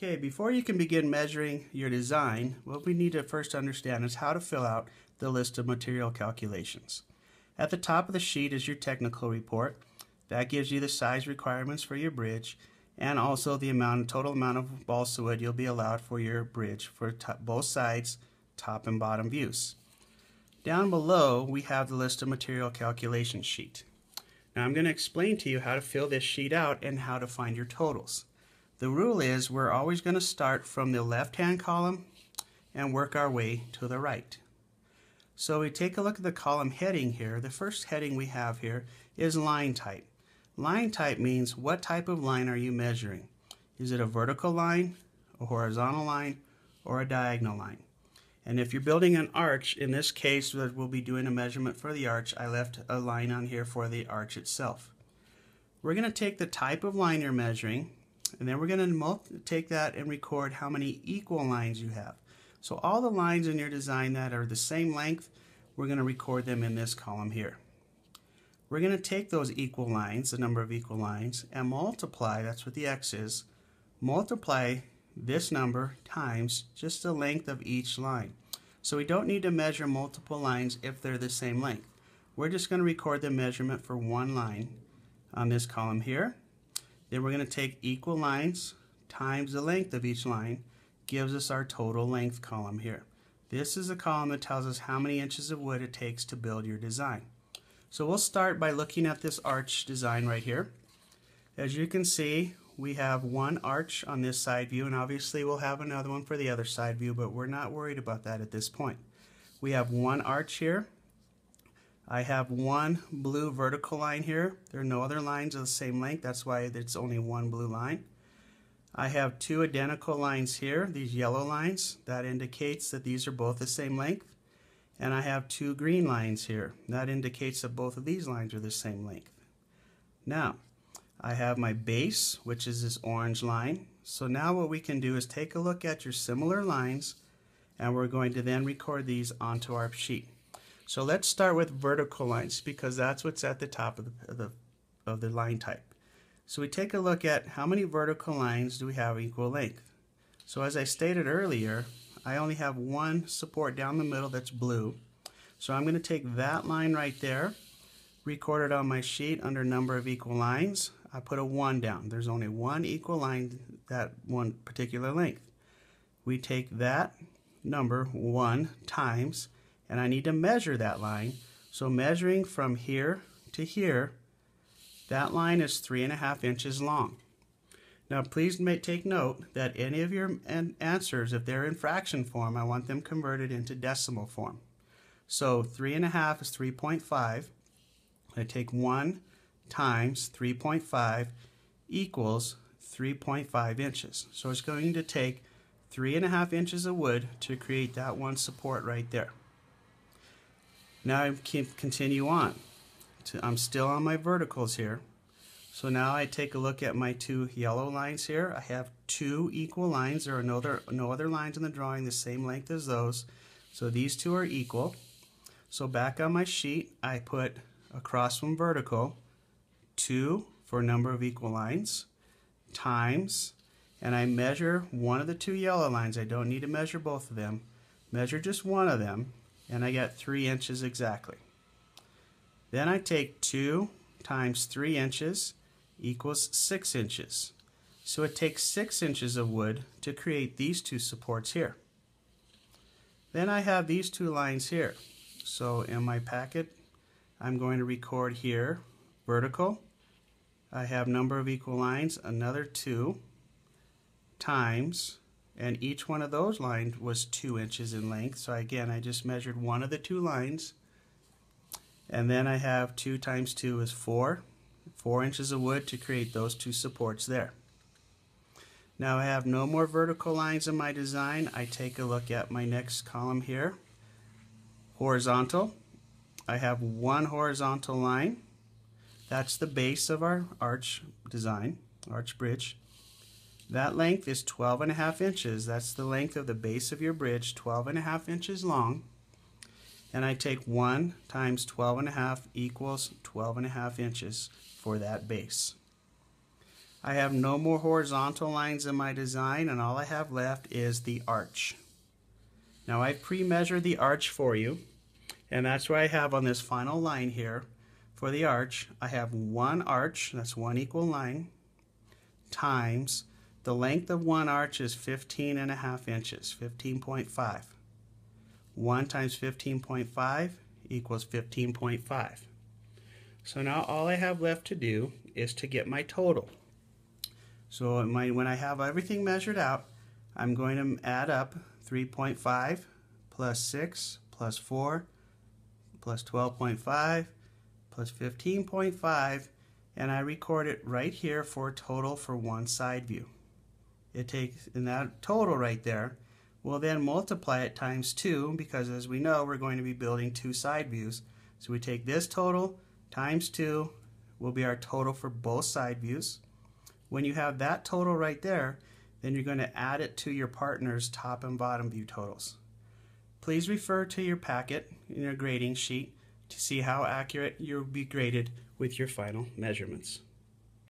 Okay, before you can begin measuring your design, what we need to first understand is how to fill out the list of material calculations. At the top of the sheet is your technical report. That gives you the size requirements for your bridge and also the total amount of balsa wood you'll be allowed for your bridge for both sides, top and bottom views. Down below we have the list of material calculation sheet. Now I'm going to explain to you how to fill this sheet out and how to find your totals. The rule is we're always going to start from the left-hand column and work our way to the right. So we take a look at the column heading here. The first heading we have here is line type. Line type means what type of line are you measuring? Is it a vertical line, a horizontal line, or a diagonal line? And if you're building an arch, in this case we'll be doing a measurement for the arch. I left a line on here for the arch itself. We're going to take the type of line you're measuring, and then we're going to take that and record how many equal lines you have. So all the lines in your design that are the same length, we're going to record them in this column here. We're going to take those equal lines, the number of equal lines, and multiply, that's what the X is, multiply this number times just the length of each line. So we don't need to measure multiple lines if they're the same length. We're just going to record the measurement for one line on this column here. Then we're going to take equal lines times the length of each line, gives us our total length column here. This is a column that tells us how many inches of wood it takes to build your design. So we'll start by looking at this arch design right here. As you can see, we have one arch on this side view, and obviously we'll have another one for the other side view, but we're not worried about that at this point. We have one arch here. I have one blue vertical line here. There are no other lines of the same length. That's why it's only one blue line. I have two identical lines here, these yellow lines. That indicates that these are both the same length. And I have two green lines here. That indicates that both of these lines are the same length. Now, I have my base, which is this orange line. So now what we can do is take a look at your similar lines, and we're going to then record these onto our sheet. So let's start with vertical lines because that's what's at the top of the line type. So we take a look at how many vertical lines do we have equal length. So as I stated earlier, I only have one support down the middle that's blue. So I'm going to take that line right there, record it on my sheet under number of equal lines. I put a 1 down. There's only one equal line that one particular length. We take that number 1 times, and I need to measure that line. So measuring from here to here, that line is 3.5 inches long. Now please take note that any of your answers, if they're in fraction form, I want them converted into decimal form. So 3.5 is 3.5. I take 1 times 3.5 equals 3.5 inches. So it's going to take 3.5 inches of wood to create that one support right there. Now I can continue on. I'm still on my verticals here. So now I take a look at my two yellow lines here. I have two equal lines. There are no other lines in the drawing the same length as those. So these two are equal. So back on my sheet, I put across from vertical 2 for number of equal lines times, and I measure one of the two yellow lines. I don't need to measure both of them. Measure just one of them, and I get 3 inches exactly. Then I take 2 times 3 inches equals 6 inches. So it takes 6 inches of wood to create these two supports here. Then I have these two lines here. So in my packet, I'm going to record here vertical. I have number of equal lines, another 2 times, and each one of those lines was 2 inches in length. So again, I just measured one of the two lines. And then I have 2 times 2 is 4 inches of wood to create those two supports there. Now I have no more vertical lines in my design. I take a look at my next column here. Horizontal. I have one horizontal line. That's the base of our arch design, arch bridge. That length is 12.5 inches. That's the length of the base of your bridge, 12.5 inches long. And I take 1 times 12.5 equals 12.5 inches for that base. I have no more horizontal lines in my design, and all I have left is the arch. Now I've pre-measured the arch for you, and that's what I have on this final line here. For the arch, I have one arch, that's one equal line, times the length of one arch is 15.5 inches, 15.5. 1 times 15.5 equals 15.5. So now all I have left to do is to get my total. So when I have everything measured out, I'm going to add up 3.5 plus 6 plus 4 plus 12.5 plus 15.5, and I record it right here for a total for one side view. It takes, in that total right there, we'll then multiply it times 2, because as we know we're going to be building two side views. So we take this total times 2 will be our total for both side views. When you have that total right there, then you're going to add it to your partner's top and bottom view totals. Please refer to your packet in your grading sheet to see how accurate you'll be graded with your final measurements.